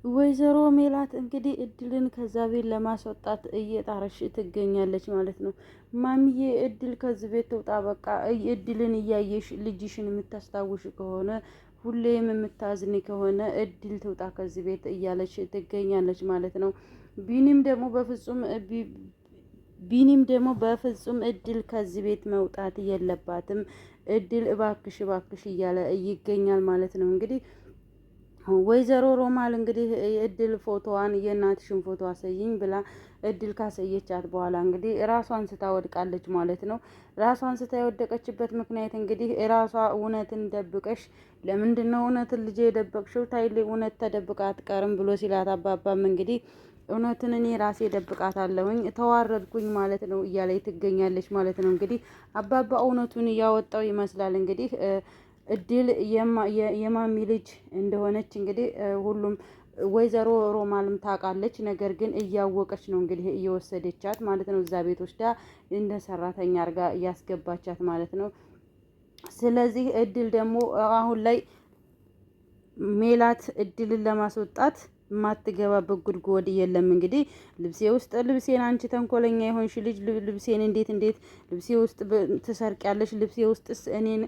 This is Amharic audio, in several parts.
ወይዘሮ ሜላት እንግዲህ እድልን ከዛ ቤት ለማስወጣት እየጣረሽ ትገኛለች ማለት ነው። ማሚዬ እድል ከዚህ ቤት ትውጣ፣ በቃ እድልን እያየሽ ልጅሽን የምታስታውሽ ከሆነ ሁሌም የምታዝኒ ከሆነ እድል ትውጣ ከዚህ ቤት እያለች ትገኛለች ማለት ነው። ቢኒም ደግሞ በፍጹም እድል ከዚህ ቤት መውጣት የለባትም፣ እድል እባክሽ እባክሽ እያለ ይገኛል ማለት ነው። እንግዲህ ወይዘሮ ሮማል እንግዲህ እድል ፎቶዋን የእናትሽን ፎቶ አሳይኝ ብላ እድል ካሳየቻት በኋላ እንግዲህ ራሷን ስታ ወድቃለች ማለት ነው። ራሷን ስታ የወደቀችበት ምክንያት እንግዲህ ራሷ እውነትን ደብቀሽ ለምንድን ነው እውነትን ልጄ የደበቅሽው? ታይሌ እውነት ተደብቃ አትቀርም ብሎ ሲላት አባባም እንግዲህ እውነትን እኔ ራሴ ደብቃታለሁኝ ተዋረድኩኝ ማለት ነው እያለች ትገኛለች ማለት ነው። እንግዲህ አባባ እውነቱን እያወጣው ይመስላል እንግዲህ እድል የማሚ ልጅ እንደሆነች እንግዲህ ሁሉም ወይዘሮ ሮማልም ታውቃለች። ነገር ግን እያወቀች ነው እንግዲህ እየወሰደቻት ማለት ነው። እዛ ቤት ወስዳ እንደ ሰራተኛ አድርጋ እያስገባቻት ማለት ነው። ስለዚህ እድል ደግሞ አሁን ላይ ሜላት እድልን ለማስወጣት የማትገባበት ጉድጓድ የለም። እንግዲህ ልብሴ ውስጥ ልብሴን አንቺ ተንኮለኛ የሆንሽ ልጅ ልብሴን እንዴት ልብሴ ውስጥ ትሰርቂያለሽ? ልብሴ ውስጥስ እኔን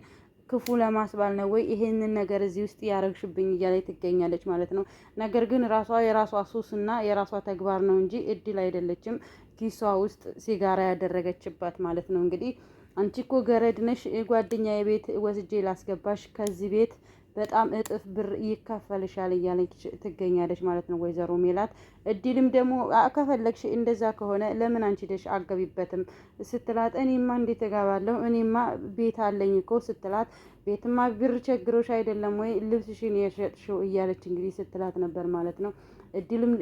ክፉ ለማስባል ነው ወይ ይሄንን ነገር እዚህ ውስጥ ያረግሽብኝ እያለች ትገኛለች ማለት ነው። ነገር ግን የራሷ ሱስና የራሷ ተግባር ነው እንጂ እድል አይደለችም ኪሷ ውስጥ ሲጋራ ያደረገችባት ማለት ነው። እንግዲህ አንቺ እኮ ገረድ ነሽ፣ ጓደኛ የቤት ወስጄ ላስገባሽ፣ ከዚህ ቤት በጣም እጥፍ ብር ይከፈልሻል እያለች ትገኛለች ማለት ነው ወይዘሮ ሜላት። እድልም ደግሞ ከፈለግሽ እንደዛ ከሆነ ለምን አንቺ ደሽ አገቢበትም ስትላት፣ እኔማ እንዴት እገባለሁ እኔማ ቤት አለኝ እኮ ስትላት፣ ቤትማ ብር ቸግሮሽ አይደለም ወይ ልብስሽን የሸጥሽው እያለች እንግዲህ ስትላት ነበር ማለት ነው። እድልም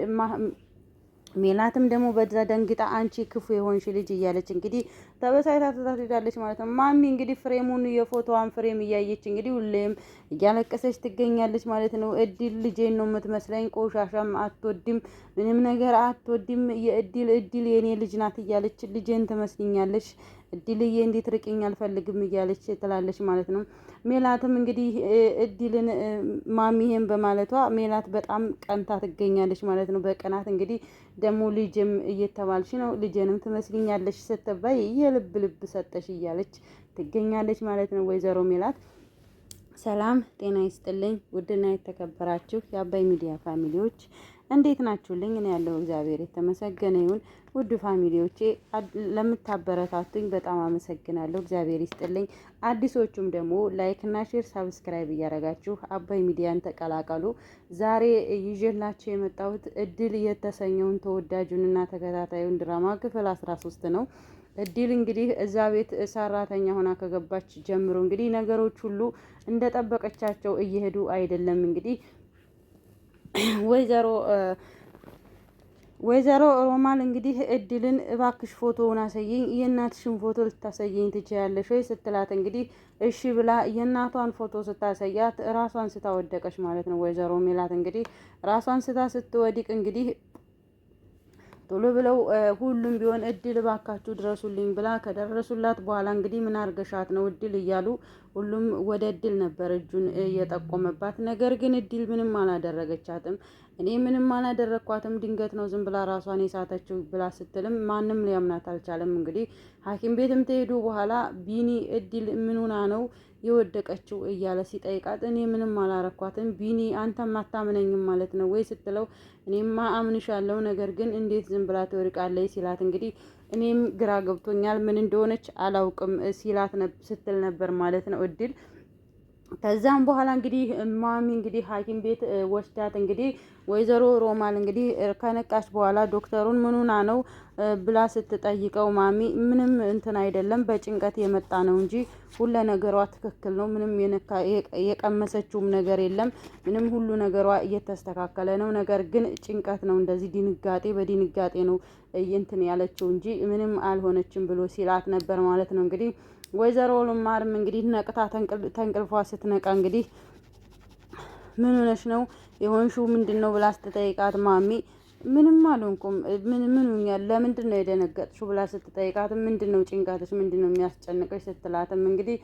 ሜላትም ደግሞ በዛ ደንግጣ አንቺ ክፉ የሆንሽ ልጅ እያለች እንግዲህ ተበሳይታ ትሄዳለች ማለት ነው። ማሚ እንግዲህ ፍሬሙን የፎቶዋን ፍሬም እያየች እንግዲህ ሁሌም እያለቀሰች ትገኛለች ማለት ነው። እድል ልጄን ነው የምትመስለኝ፣ ቆሻሻም አትወድም፣ ምንም ነገር አትወድም፣ እድል የኔ ልጅ ናት እያለች ልጄን ትመስልኛለች፣ እድልዬ እንዴት ርቅኝ አልፈልግም እያለች ትላለች ማለት ነው። ሜላትም እንግዲህ እድልን ማሚሄን በማለቷ ሜላት በጣም ቀንታ ትገኛለች ማለት ነው። በቀናት እንግዲህ ደግሞ ልጅም እየተባልሽ ነው፣ ልጄንም ትመስልኛለች ስትባይ የልብ ልብ ሰጠሽ እያለች ትገኛለች ማለት ነው ወይዘሮ ሜላት። ሰላም ጤና ይስጥልኝ ውድና የተከበራችሁ የአባይ ሚዲያ ፋሚሊዎች እንዴት ናችሁልኝ? እኔ ያለው እግዚአብሔር የተመሰገነ ይሁን። ውድ ፋሚሊዎቼ ለምታበረታቱኝ በጣም አመሰግናለሁ፣ እግዚአብሔር ይስጥልኝ። አዲሶቹም ደግሞ ላይክ እና ሼር ሳብስክራይብ እያደረጋችሁ አባይ ሚዲያን ተቀላቀሉ። ዛሬ ይዤላችሁ የመጣሁት እድል የተሰኘውን ተወዳጁንና ተከታታዩን ድራማ ክፍል 13 ነው። እድል እንግዲህ እዛ ቤት ሰራተኛ ሆና ከገባች ጀምሮ እንግዲህ ነገሮች ሁሉ እንደጠበቀቻቸው እየሄዱ አይደለም። እንግዲህ ወይዘሮ ሮማል እንግዲህ እድልን እባክሽ ፎቶውን አሳየኝ፣ የእናትሽን ፎቶ ልታሳየኝ ትችያለሽ ወይ ስትላት እንግዲህ እሺ ብላ የእናቷን ፎቶ ስታሳያት ራሷን ስታወደቀች ማለት ነው። ወይዘሮ ሜላት እንግዲህ ራሷን ስትወድቅ እንግዲህ ቶሎ ብለው ሁሉም ቢሆን እድል እባካችሁ ድረሱልኝ ብላ ከደረሱላት በኋላ እንግዲህ ምን አርገሻት ነው እድል እያሉ ሁሉም ወደ እድል ነበር እጁን እየጠቆመባት። ነገር ግን እድል ምንም አላደረገቻትም። እኔ ምንም አላደረኳትም፣ ድንገት ነው ዝም ብላ ራሷን የሳተችው ብላ ስትልም ማንም ሊያምናት አልቻለም። እንግዲህ ሐኪም ቤትም ተሄዱ በኋላ ቢኒ እድል ምኑና ነው የወደቀችው እያለ ሲጠይቃት እኔ ምንም አላረኳትም ቢኒ አንተም አታምነኝም ማለት ነው ወይ ስትለው እኔማ አምንሻለሁ፣ ነገር ግን እንዴት ዝም ብላ ትወድቃለች ሲላት እንግዲህ እኔም ግራ ገብቶኛል ምን እንደሆነች አላውቅም ስትል ነበር ማለት ነው እድል። ከዛም በኋላ እንግዲህ ማሚ እንግዲህ ሐኪም ቤት ወስዳት እንግዲህ ወይዘሮ ሮማል እንግዲህ ከነቃች በኋላ ዶክተሩን ምኑና ነው ብላ ስትጠይቀው ማሚ ምንም እንትን አይደለም በጭንቀት የመጣ ነው እንጂ ሁሉ ነገሯ ትክክል ነው፣ ምንም የቀመሰችውም ነገር የለም፣ ምንም ሁሉ ነገሯ እየተስተካከለ ነው፣ ነገር ግን ጭንቀት ነው፣ እንደዚህ በድንጋጤ ነው እንትን ያለችው እንጂ ምንም አልሆነችም ብሎ ሲላት ነበር ማለት ነው። እንግዲህ ወይዘሮ ሉማርም እንግዲህ ነቅታ ተንቅልፏ ስትነቃ እንግዲህ ምን ሆነሽ ነው የሆንሽው ምንድነው ብላ ስትጠይቃት ማሚ ምንም አልሆንኩም። ምን ሆኛል? ለምንድን ነው የደነገጥሽው ብላ ስትጠይቃት ምንድን ነው ጭንቀትሽ? ምንድን ነው የሚያስጨንቀሽ ስትላትም እንግዲህ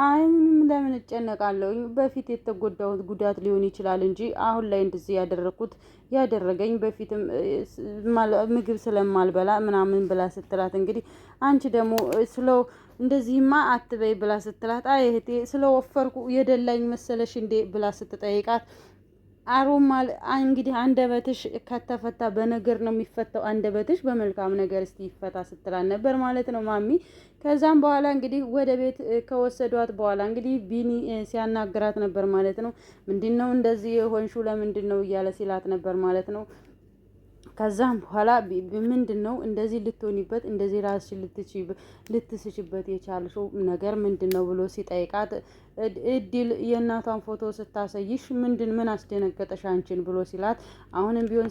አይ ምንም ለምን እጨነቃለሁኝ በፊት የተጎዳሁት ጉዳት ሊሆን ይችላል እንጂ አሁን ላይ እንደዚህ ያደረገኝ በፊትም ምግብ ስለማልበላ ምናምን ብላ ስትላት እንግዲህ አንቺ ደግሞ እንደዚህማ አትበይ ብላ ስትላት አይ እህቴ ስለወፈርኩ የደላኝ መሰለሽ እንዴ ብላ ስትጠይቃት አሮማል እንግዲህ አንደበትሽ ከተፈታ በነገር ነው የሚፈታው። አንደበትሽ በመልካም ነገር እስቲ ይፈታ ስትላል ነበር ማለት ነው ማሚ። ከዛም በኋላ እንግዲህ ወደ ቤት ከወሰዷት በኋላ እንግዲህ ቢኒ ሲያናግራት ነበር ማለት ነው። ምንድነው እንደዚህ የሆንሽው ለምንድን ነው እያለ ሲላት ነበር ማለት ነው። ከዛም በኋላ ምንድን ነው እንደዚህ ልትሆኒበት እንደዚህ ራስሽን ልትስሽበት የቻልሽው ነገር ምንድን ነው ብሎ ሲጠይቃት እድል የእናቷን ፎቶ ስታሳይሽ ምን አስደነገጠሽ አንቺን ብሎ ሲላት አሁንም ቢሆን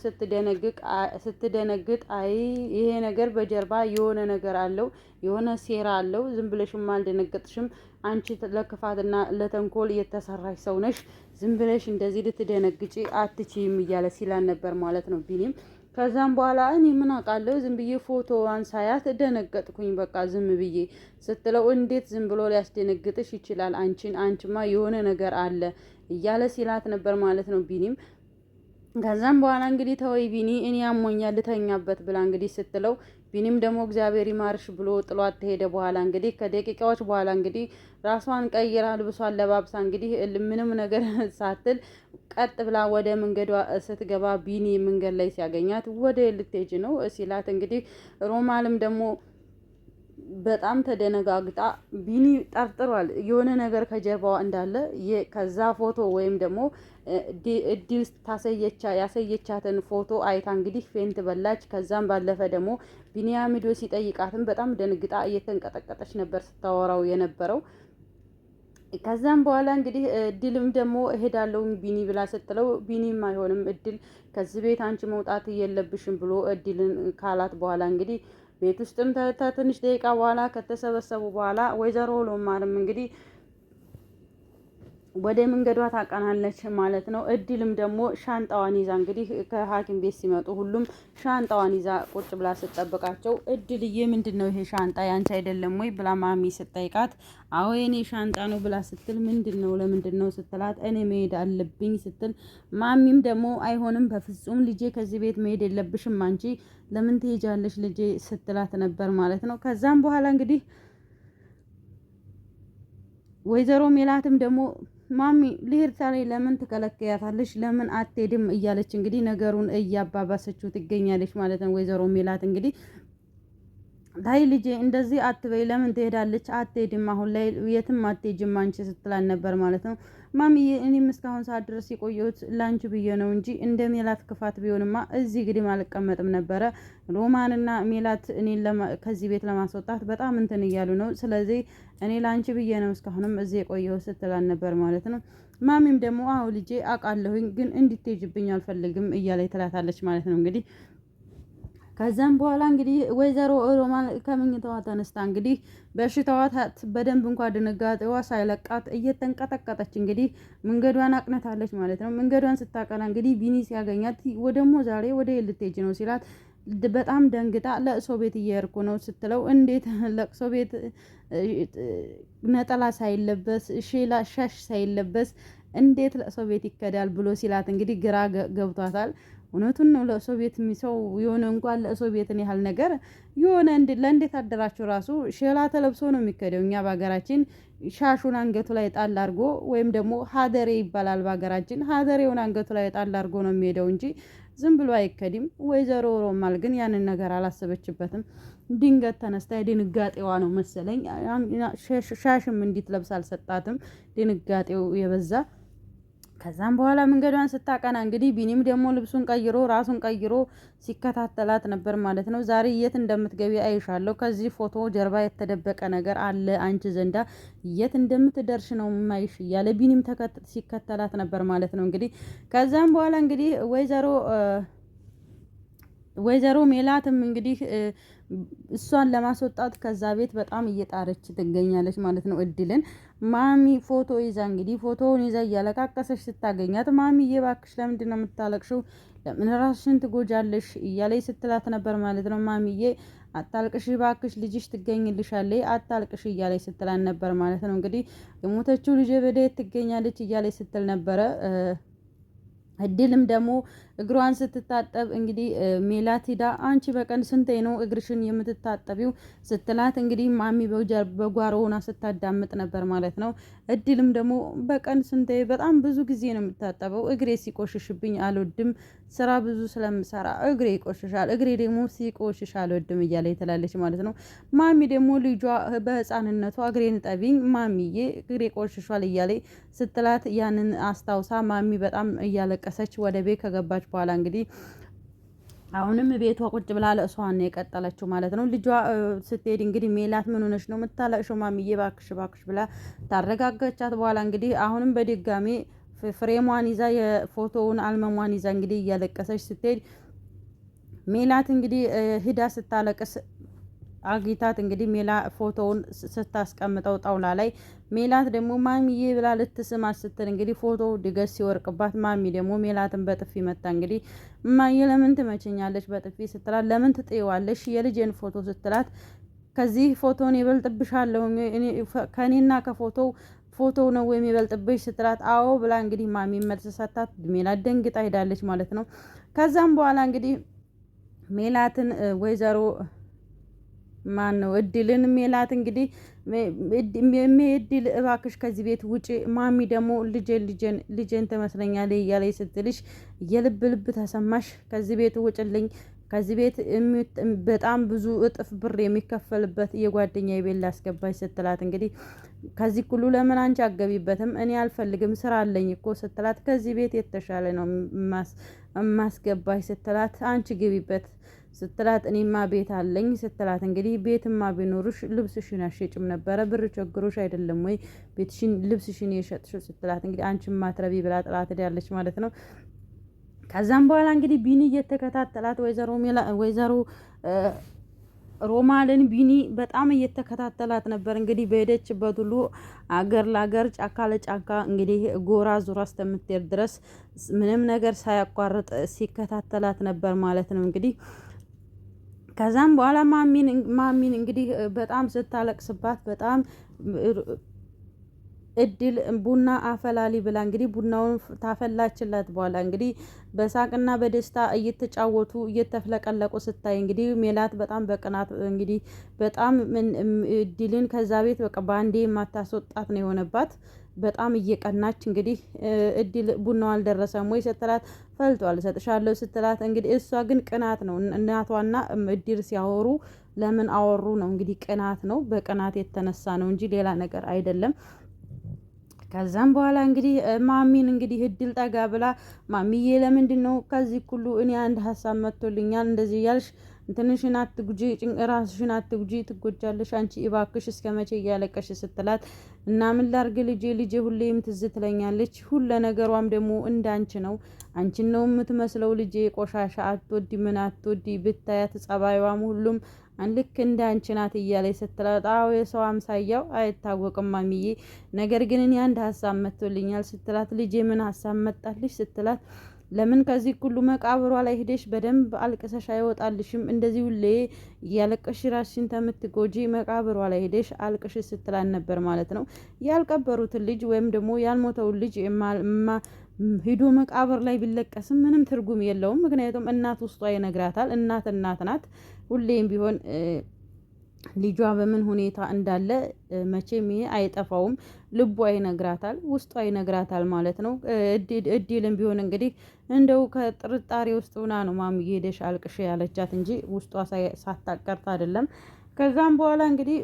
ስትደነግጥ አይ ይሄ ነገር በጀርባ የሆነ ነገር አለው፣ የሆነ ሴራ አለው፣ ዝም ብለሽም አልደነገጥሽም፣ አንቺ ለክፋትና ለተንኮል የተሰራሽ ሰው ነሽ፣ ዝም ብለሽ እንደዚህ ልትደነግጪ አትችይም እያለ ሲላን ነበር ማለት ነው ቢኒም። ከዛም በኋላ እኔ ምን አውቃለሁ ዝም ብዬ ፎቶዋን ሳያት ደነገጥኩኝ በቃ ዝም ብዬ ስትለው እንዴት ዝም ብሎ ሊያስደነግጥሽ ይችላል? አንቺማ የሆነ ነገር አለ እያለ ሲላት ነበር ማለት ነው ቢኒም። ከዛም በኋላ እንግዲህ ተወይ ቢኒ እኔ ያሞኛል ልተኛበት ብላ እንግዲህ ስትለው ቢኒም ደግሞ እግዚአብሔር ይማርሽ ብሎ ጥሏት ተሄደ። በኋላ እንግዲህ ከደቂቃዎች በኋላ እንግዲህ ራሷን ቀይራ ልብሷን ለባብሳ እንግዲህ ምንም ነገር ሳትል ቀጥ ብላ ወደ መንገዷ ስትገባ ቢኒ መንገድ ላይ ሲያገኛት ወደ ልትሄጂ ነው ሲላት እንግዲህ ሮማልም ደግሞ በጣም ተደነጋግጣ ቢኒ ጠርጥሯል የሆነ ነገር ከጀርባዋ እንዳለ ከዛ ፎቶ ወይም ደግሞ እድል ያሳየቻትን ፎቶ አይታ እንግዲህ ፌንት በላች። ከዛም ባለፈ ደግሞ ቢኒያም ሄዶ ሲጠይቃትም በጣም ደንግጣ እየተንቀጠቀጠች ነበር ስታወራው የነበረው። ከዛም በኋላ እንግዲህ እድልም ደግሞ እሄዳለሁ ቢኒ ብላ ስትለው ቢኒም አይሆንም እድል ከዚህ ቤት አንቺ መውጣት የለብሽም ብሎ እድልን ካላት በኋላ እንግዲህ ቤት ውስጥም ትንሽ ደቂቃ በኋላ ከተሰበሰቡ በኋላ ወይዘሮ ሎማርም እንግዲህ ወደ መንገዷ ታቀናለች ማለት ነው። እድልም ደግሞ ሻንጣዋን ይዛ እንግዲህ ከሐኪም ቤት ሲመጡ ሁሉም ሻንጣዋን ይዛ ቁጭ ብላ ስትጠብቃቸው እድልዬ ምንድን ነው ይሄ ሻንጣ ያንቺ አይደለም ወይ ብላ ማሚ ስትጠይቃት አዎ የኔ ሻንጣ ነው ብላ ስትል ምንድን ነው ለምንድን ነው ስትላት እኔ መሄድ አለብኝ ስትል ማሚም ደግሞ አይሆንም በፍጹም ልጄ ከዚህ ቤት መሄድ የለብሽም አንቺ ለምን ትሄጃለሽ ልጄ ስትላት ነበር ማለት ነው። ከዛም በኋላ እንግዲህ ወይዘሮ ሜላትም ደግሞ ማሚ ልሄድ ታዲያ ለምን ትከለክያታለሽ? ለምን አትሄድም? እያለች እንግዲህ ነገሩን እያባባሰችው ትገኛለች ማለት ነው። ወይዘሮ ሜላት እንግዲህ ታይ ልጄ እንደዚህ አትበይ፣ ለምን ትሄዳለች? አትሄድም፣ አሁን ላይ የትም አትሄጂም አንቺ ስትላን ነበር ማለት ነው። ማሚዬ እኔም እስካሁን ሰዓት ድረስ የቆየሁት ላንቺ ብዬ ነው እንጂ እንደ ሜላት ክፋት ቢሆንማ እዚህ ግድም አልቀመጥም ነበረ። ሮማንና ሜላት እኔን ከዚህ ቤት ለማስወጣት በጣም እንትን እያሉ ነው። ስለዚህ እኔ ላንቺ ብዬ ነው እስካሁንም እዚህ የቆየሁት ስትላን ነበር ማለት ነው። ማሚም ደግሞ አዎ ልጄ አውቃለሁኝ፣ ግን እንድትሄጂብኝ አልፈልግም እያለች ትላታለች ማለት ነው እንግዲህ ከዛም በኋላ እንግዲህ ወይዘሮ ሮማን ከመኝታዋ ተነስታ እንግዲህ በሽታዋ በደንብ እንኳን ድንጋጤዋ ሳይለቃት እየተንቀጠቀጠች እንግዲህ መንገዷን አቅነታለች ማለት ነው። መንገዷን ስታቀና እንግዲህ ቢኒ ሲያገኛት ደግሞ ዛሬ ወደ ልትሄጂ ነው ሲላት በጣም ደንግጣ ለቅሶ ቤት እየሄድኩ ነው ስትለው እንዴት ለቅሶ ቤት ነጠላ ሳይለበስ ሻሽ ሳይለበስ እንዴት ለቅሶ ቤት ይከዳል ብሎ ሲላት እንግዲህ ግራ ገብቷታል። እውነቱን ነው። ለእሶ ቤት የሚሰው የሆነ እንኳን ለእሶ ቤትን ያህል ነገር የሆነ ለእንዴት አደራችሁ ራሱ ሼላ ተለብሶ ነው የሚከደው። እኛ በሀገራችን ሻሹን አንገቱ ላይ ጣል አድርጎ ወይም ደግሞ ሀደሬ ይባላል በሀገራችን። ሀደሬውን አንገቱ ላይ ጣል አድርጎ ነው የሚሄደው እንጂ ዝም ብሎ አይከድም። ወይዘሮ ሮማል ግን ያንን ነገር አላሰበችበትም። ድንገት ተነስታ ድንጋጤዋ ነው መሰለኝ ሻሽም እንዲትለብስ አልሰጣትም። ድንጋጤው የበዛ ከዛም በኋላ መንገዷን ስታቀና እንግዲህ ቢኒም ደግሞ ልብሱን ቀይሮ ራሱን ቀይሮ ሲከታተላት ነበር ማለት ነው። ዛሬ የት እንደምትገቢ አይሻለሁ፣ ከዚህ ፎቶ ጀርባ የተደበቀ ነገር አለ አንቺ ዘንዳ፣ የት እንደምትደርሽ ነው ማይሽ እያለ ቢኒም ሲከተላት ነበር ማለት ነው። እንግዲህ ከዛም በኋላ እንግዲህ ወይዘሮ ሜላትም እንግዲህ እሷን ለማስወጣት ከዛ ቤት በጣም እየጣረች ትገኛለች ማለት ነው። እድልን ማሚ ፎቶ ይዛ እንግዲህ ፎቶውን ይዛ እያለቃቀሰች ስታገኛት ማሚዬ እባክሽ ለምንድን ነው የምታለቅሽው? ለምን ራስሽን ትጎጃለሽ? እያለች ስትላት ነበር ማለት ነው። ማሚዬ አታልቅሽ እባክሽ ልጅሽ ትገኝልሻለች አታልቅሽ እያለች ስትላት ነበር ማለት ነው። እንግዲህ የሞተችው ልጅ በዴት ትገኛለች እያለች ስትል ነበረ። እድልም ደግሞ እግሯን ስትታጠብ እንግዲህ ሜላት ሂዳ አንቺ በቀን ስንቴ ነው እግርሽን የምትታጠቢው ስትላት እንግዲህ ማሚ በጓሮ ሆና ስታዳምጥ ነበር ማለት ነው። እድልም ደግሞ በቀን ስንቴ በጣም ብዙ ጊዜ ነው የምታጠበው እግሬ ሲቆሽሽብኝ አልወድም ስራ ብዙ ስለምሰራ እግሬ ይቆሽሻል እግሬ ደግሞ ሲቆሽሽ አልወድም እያለች ትላለች ማለት ነው። ማሚ ደግሞ ልጇ በህፃንነቷ እግሬን ጠቢኝ ማሚዬ እግሬ ቆሽሿል እያለች ስትላት ያንን አስታውሳ ማሚ በጣም እያለቀሰች ወደ ቤት ከገባች በኋላ እንግዲህ አሁንም ቤቷ ቁጭ ብላ ለእሷን ነው የቀጠለችው ማለት ነው። ልጇ ስትሄድ እንግዲህ ሜላት ምን ሆነሽ ነው የምታለቅሽው? ማሚዬ ባክሽ ባክሽ ብላ ታረጋጋቻት በኋላ እንግዲህ አሁንም በድጋሜ ፍሬሟን ይዛ የፎቶውን አልመሟን ይዛ እንግዲህ እያለቀሰች ስትሄድ ሜላት እንግዲህ ሂዳ ስታለቅስ አጊታት እንግዲህ ሜላ ፎቶውን ስታስቀምጠው ጣውላ ላይ ሜላት ደግሞ ማሚዬ ብላ ልትስማት ስትል እንግዲህ ፎቶ ድገት ሲወርቅባት ማሚ ደግሞ ሜላትን በጥፊ መታ። እንግዲህ እማዬ ለምን ትመቸኛለች በጥፊ ስትላት ለምን ትጥይዋለሽ የልጄን ፎቶ ስትላት ከዚህ ፎቶን ይበልጥብሻለሁ ከኔና ፎቶ ነው ወይም ይበልጥብሽ ስትላት አዎ ብላ እንግዲህ ማሚ መልስ ሰጣት። ሜላት ደንግጣ ሄዳለች ማለት ነው። ከዛም በኋላ እንግዲህ ሜላትን ወይዘሮ ማን ነው እድልን ሜላት እንግዲህ እድል እባክሽ ከዚህ ቤት ውጪ ማሚ ደግሞ ልጄን ትመስለኛለች እያለች ስትልሽ የልብ ልብ ተሰማሽ ከዚህ ቤት ውጭልኝ ከዚህ ቤት በጣም ብዙ እጥፍ ብር የሚከፈልበት የጓደኛ ቤት ላስገባሽ ስትላት እንግዲህ ከዚህ ሁሉ ለምን አንቺ አገቢበትም እኔ አልፈልግም ስራ አለኝ እኮ ስትላት ከዚህ ቤት የተሻለ ነው ማስገባሽ ስትላት አንቺ ግቢበት ስትላት እኔማ ቤት አለኝ ስትላት እንግዲህ ቤትማ ቢኖርሽ ልብስሽን አሸጭም ነበረ ብር ቸግሮሽ አይደለም ወይ ቤትሽን ልብስሽን የሸጥሽው ስትላት እንግዲህ አንቺማ ማትረቢ ብላ ጥላት ሄዳለች ማለት ነው። ከዛም በኋላ እንግዲህ ቢኒ እየተከታተላት ወይዘሮ ሮማልን ቢኒ በጣም እየተከታተላት ነበር። እንግዲህ በሄደችበት ሁሉ አገር ለአገር ጫካ ለጫካ እንግዲህ ጎራ ዙራ እስከምትሄድ ድረስ ምንም ነገር ሳያቋርጥ ሲከታተላት ነበር ማለት ነው። እንግዲህ ከዛም በኋላ ማሚን እንግዲህ በጣም ስታለቅስባት በጣም እድል ቡና አፈላሊ ብላ እንግዲህ ቡናውን ታፈላችላት በኋላ እንግዲህ በሳቅና በደስታ እየተጫወቱ እየተፍለቀለቁ ስታይ እንግዲህ ሜላት በጣም በቅናት እንግዲህ በጣም እድልን ከዛ ቤት በቃ ባንዴ ማታስወጣት ነው የሆነባት። በጣም እየቀናች እንግዲህ እድል ቡናው አልደረሰም ወይ ስትላት ፈልቷል እሰጥሻለሁ ስትላት እንግዲህ እሷ ግን ቅናት ነው እናቷና እድል ሲያወሩ ለምን አወሩ ነው እንግዲህ ቅናት ነው በቅናት የተነሳ ነው እንጂ ሌላ ነገር አይደለም። ከዛም በኋላ እንግዲህ ማሚን እንግዲህ እድል ጠጋ ብላ ማሚዬ ለምንድን ነው ከዚህ ሁሉ እኔ አንድ ሀሳብ መጥቶልኛል እንደዚህ እያልሽ እንትንሽን አትጉጂ ራስሽን አትጉጂ ትጎጃለሽ አንቺ እባክሽ እስከ መቼ እያለቀሽ ስትላት እና ምን ላርግ ልጄ ሁሌም ትዝ ትለኛለች ሁሉ ነገሯም ደግሞ እንዳንቺ ነው አንቺን ነው የምትመስለው ልጄ ቆሻሻ አትወዲ ምን አትወዲ ብታያት ጸባይዋም ሁሉም ልክ እንደ አንቺ ናት እያለች ስትላት አዎ የሰው አምሳያው አይታወቅም ማሚዬ ነገር ግን እኔ አንድ ሀሳብ መጥቶልኛል ስትላት ልጄ ምን ሀሳብ መጣልሽ ስትላት ለምን ከዚህ ሁሉ መቃብሯ ላይ ሄደሽ በደንብ አልቅሰሽ አይወጣልሽም እንደዚህ ሁሌ እያለቀሽ ራስሽን ተምትጎጂ መቃብሯ ላይ ሄደሽ አልቅሽ ስትላን ነበር ማለት ነው። ያልቀበሩትን ልጅ ወይም ደግሞ ያልሞተውን ልጅ ሂዶ መቃብር ላይ ቢለቀስም ምንም ትርጉም የለውም። ምክንያቱም እናት ውስጧ ይነግራታል። እናት ናት። ሁሌም ቢሆን ልጇ በምን ሁኔታ እንዳለ መቼም ይሄ አይጠፋውም። ልቧ ይነግራታል፣ ውስጧ ይነግራታል ማለት ነው። እድልም ቢሆን እንግዲህ እንደው ከጥርጣሬ ውስጥ ሆና ነው ማሚ ሄደሽ አልቅሽ ያለቻት እንጂ ውስጧ ሳታቀርት አይደለም። ከዛም በኋላ እንግዲህ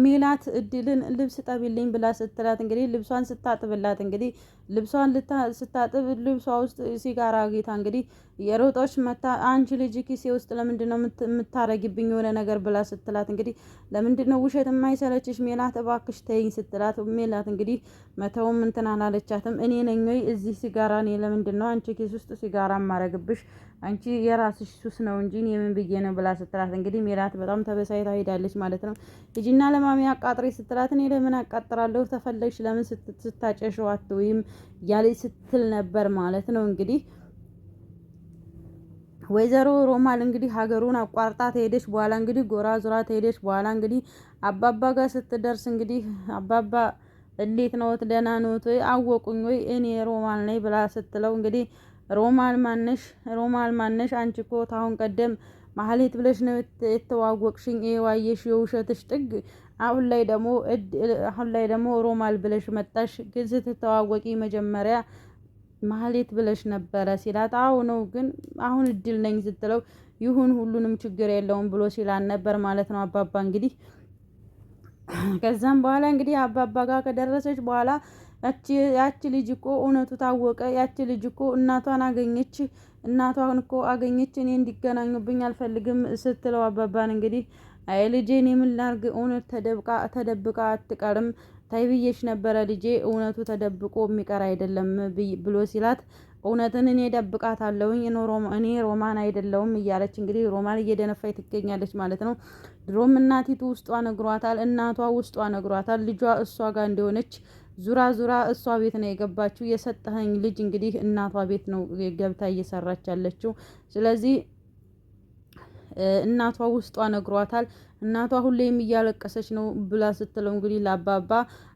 ሜላት እድልን ልብስ ጠቢልኝ ብላ ስትላት እንግዲህ ልብሷን ስታጥብላት እንግዲህ ልብሷን ስታጥብ ልብሷ ውስጥ ሲጋራ አግኝታ እንግዲህ የሮጦች መታ አንቺ ልጅ ኪሴ ውስጥ ለምንድን ነው የምታረጊብኝ የሆነ ነገር ብላ ስትላት እንግዲህ ለምንድን ነው ውሸት የማይሰለችሽ ሜላት እባክሽ ተይኝ ስትላት ሜላት እንግዲህ መተውም እንትን አላለቻትም። እኔ ነኝ ወይ እዚህ ሲጋራ እኔ ለምንድን ነው አንቺ ኪስ ውስጥ ሲጋራ ማረግብሽ አንቺ የራስሽ ሱስ ነው እንጂ እኔ ምን ብዬ ነው ብላ ስትላት እንግዲህ ሜላት በጣም ተበሳይታ ሄዳለች ማለት ነው። ልጅና ለማሚ አቃጥሪ ስትላት እኔ ለምን አቃጥራለሁ ተፈለግሽ ለምን ስታጨሽው አትወይም ያለች ስትል ነበር ማለት ነው። እንግዲህ ወይዘሮ ሮማል እንግዲህ ሀገሩን አቋርጣ ተሄደች በኋላ እንግዲህ ጎራ ዙራ ተሄደች በኋላ እንግዲህ አባባ ጋር ስትደርስ እንግዲህ አባባ እንዴት ነው ደህና ነዎት ወይ አወቁኝ ወይ እኔ ሮማል ነኝ ብላ ስትለው እንግዲህ ሮማል ማነሽ አንቺ እኮ ታሁን ቀደም ማህሌት ብለሽ ነው የተዋወቅሽኝ የዋየሽ የውሸትሽ ጥግ አሁን ላይ ደግሞ ሮማል ብለሽ መጣሽ ግን ስትተዋወቂ መጀመሪያ ማህሌት ብለሽ ነበረ ሲላት አዎ ነው ግን አሁን እድል ነኝ ስትለው ይሁን ሁሉንም ችግር የለውም ብሎ ሲላን ነበር ማለት ነው አባባ እንግዲህ ከዛም በኋላ እንግዲህ አባባ ጋር ከደረሰች በኋላ ያቺ ልጅ እኮ እውነቱ ታወቀ ያቺ ልጅ እኮ እናቷን እኮ አገኘች እኔ እንዲገናኙብኝ አልፈልግም ስትለው አባባን እንግዲህ አይ ልጄ እኔ ምን ላድርግ እውነት ተደብቃ አትቀርም ታይ ብዬሽ ነበረ ልጄ እውነቱ ተደብቆ የሚቀር አይደለም ብሎ ሲላት እውነትን እኔ ደብቃታለሁኝ እኔ ሮማን አይደለሁም እያለች እንግዲህ ሮማን እየደነፋች ትገኛለች ማለት ነው። ድሮም እናቲቱ ውስጧ ነግሯታል እናቷ ውስጧ ነግሯታል ልጇ እሷ ጋር እንደሆነች ዙራ እሷ ቤት ነው የገባችው የሰጠኸኝ ልጅ እንግዲህ እናቷ ቤት ነው ገብታ እየሰራች ያለችው ስለዚህ እናቷ ውስጧ ነግሯታል እናቷ ሁሌም እያለቀሰች ነው ብላ ስትለው እንግዲህ ለአባባ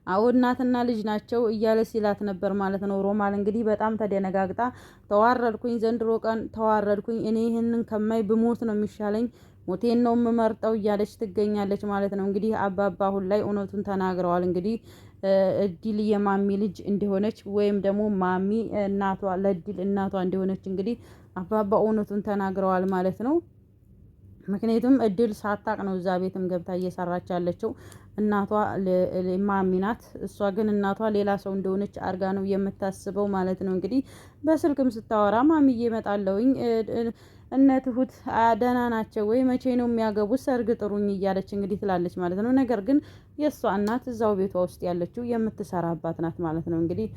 አዎ እናትና ልጅ ናቸው እያለ ሲላት ነበር ማለት ነው። ሮማል እንግዲህ በጣም ተደነጋግጣ ተዋረድኩኝ ዘንድሮ ቀን ተዋረድኩኝ እኔ ይህንን ከማይ ብሞት ነው የሚሻለኝ ሞቴን ነው የምመርጠው እያለች ትገኛለች ማለት ነው። እንግዲህ አባባ አሁን ላይ እውነቱን ተናግረዋል እንግዲህ እድል የማሚ ልጅ እንደሆነች ወይም ደግሞ ማሚ ለእድል እናቷ እንደሆነች እንግዲህ አባባ እውነቱን ተናግረዋል ማለት ነው። ምክንያቱም እድል ሳታቅ ነው እዛ ቤትም ገብታ እየሰራች ያለችው እናቷ ማሚ ናት እሷ ግን እናቷ ሌላ ሰው እንደሆነች አርጋ ነው የምታስበው ማለት ነው። እንግዲህ በስልክም ስታወራ ማሚዬ እመጣለሁኝ እነ ትሁት ደህና ናቸው ወይ መቼ ነው የሚያገቡት ሰርግ ጥሩኝ እያለች እንግዲህ ትላለች ማለት ነው። ነገር ግን የእሷ እናት እዛው ቤቷ ውስጥ ያለችው የምትሰራባት ናት ማለት ነው። እንግዲህ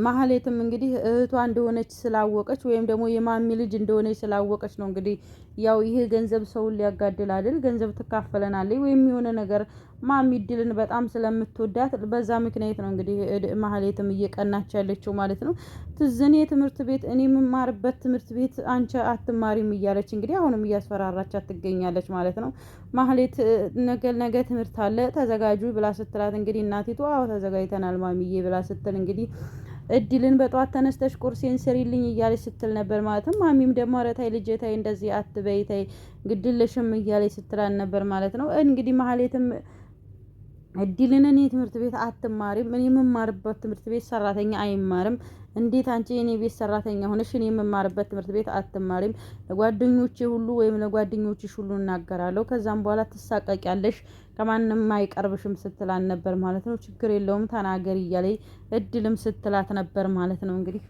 ማህሌትም እንግዲህ እህቷ እንደሆነች ስላወቀች ወይም ደግሞ የማሚ ልጅ እንደሆነች ስላወቀች ነው እንግዲህ ያው ይሄ ገንዘብ ሰውን ሊያጋድል አይደል ገንዘብ ትካፈለናለች ወይም የሆነ ነገር ማሚ እድልን በጣም ስለምትወዳት በዛ ምክንያት ነው እንግዲህ ማህሌትም እየቀናች ያለችው ማለት ነው። ትዝኔ ትምህርት ቤት እኔ የምማርበት ትምህርት ቤት አንቺ አትማሪም እያለች እንግዲህ አሁንም እያስፈራራቻት ትገኛለች ማለት ነው። ማህሌት ነገ ትምህርት አለ ተዘጋጁ ብላ ስትላት እንግዲህ እናቲቱ አዎ ተዘጋጅተናል ማሚዬ ብላ ስትል እንግዲህ እድልን በጧት ተነስተሽ ቁርሴን ስሪልኝ እያለች ስትል ነበር ማለትም ማሚም ደግሞ ኧረ ተይ ልጄ ተይ እንደዚህ አትበይ ተይ ግድልሽም እያለች ስትላል ነበር ማለት ነው። እንግዲህ ማህሌትም እድልን እኔ ትምህርት ቤት አትማሪም እኔ የምማርበት ትምህርት ቤት ሰራተኛ አይማርም እንዴት አንቺ የኔ ቤት ሰራተኛ ሆነሽ እኔ የምማርበት ትምህርት ቤት አትማሪም ለጓደኞቼ ሁሉ ወይም ለጓደኞችሽ ሁሉ እናገራለሁ ከዛም በኋላ ትሳቀቂያለሽ ከማንም አይቀርብሽም ስትላል ነበር ማለት ነው። ችግር የለውም ተናገሪ እያለኝ እድልም ስትላት ነበር ማለት ነው። እንግዲህ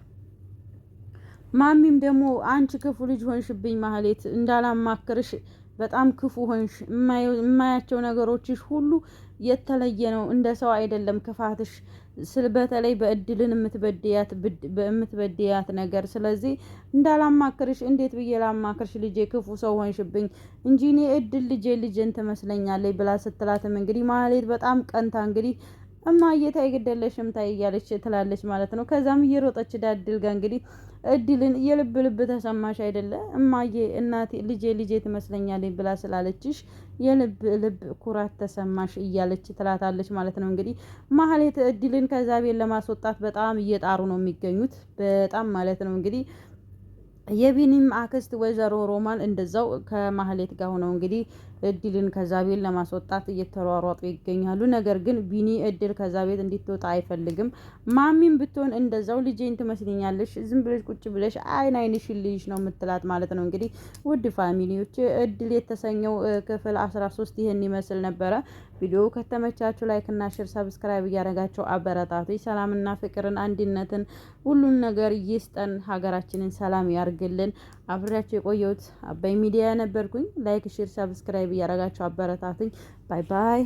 ማሚም ደግሞ አንቺ ክፉ ልጅ ሆንሽብኝ ማህሌት እንዳላማክርሽ በጣም ክፉ ሆንሽ የማያቸው ነገሮችሽ ሁሉ የተለየ ነው እንደ ሰው አይደለም ክፋትሽ በተለይ በእድልን የምትበድያት ነገር ስለዚህ እንዳላማክርሽ እንዴት ብዬ ላማክርሽ ልጄ ክፉ ሰው ሆንሽብኝ እንጂ እኔ እድል ልጄን ትመስለኛለች ብላ ስትላትም እንግዲህ ማህሌት በጣም ቀንታ እንግዲህ እማዬ ታይ ግደለሽም ታይ እያለች ትላለች ማለት ነው። ከዛም እየሮጠች እድል ጋር እንግዲህ እድልን የልብ ተሰማሽ አይደለ እማዬ እናቴ ልጄ ትመስለኛለች ብላ ስላለችሽ የልብ ኩራት ተሰማሽ እያለች ትላታለች ማለት ነው። እንግዲህ ማህሌት እድልን ከዛ ቤት ለማስወጣት በጣም እየጣሩ ነው የሚገኙት በጣም ማለት ነው። እንግዲህ የቢኒም አክስት ወይዘሮ ሮማን እንደዛው ከማህሌት ጋር ሆነው እንግዲህ እድልን ከዛ ቤት ለማስወጣት እየተሯሯጡ ይገኛሉ። ነገር ግን ቢኒ እድል ከዛ ቤት እንድትወጣ አይፈልግም። ማሚም ብትሆን እንደዛው ልጄን ትመስልኛለሽ፣ ዝም ብለሽ ቁጭ ብለሽ አይንሽን ልይሽ ነው የምትላት ማለት ነው። እንግዲህ ውድ ፋሚሊዎች እድል የተሰኘው ክፍል 13 ይህን ይመስል ነበረ። ቪዲዮ ከተመቻችሁ ላይክ እና ሼር ሰብስክራይብ እያደረጋችሁ አበረታቱኝ። ሰላምና ፍቅርን አንድነትን ሁሉን ነገር ይስጠን። ሀገራችንን ሰላም ያርግልን። አብሬያችሁ የቆየሁት አባይ ሚዲያ ነበርኩኝ። ላይክ ሼር ሰብስክራይብ እያደረጋችሁ አበረታቱኝ። ባይ ባይ።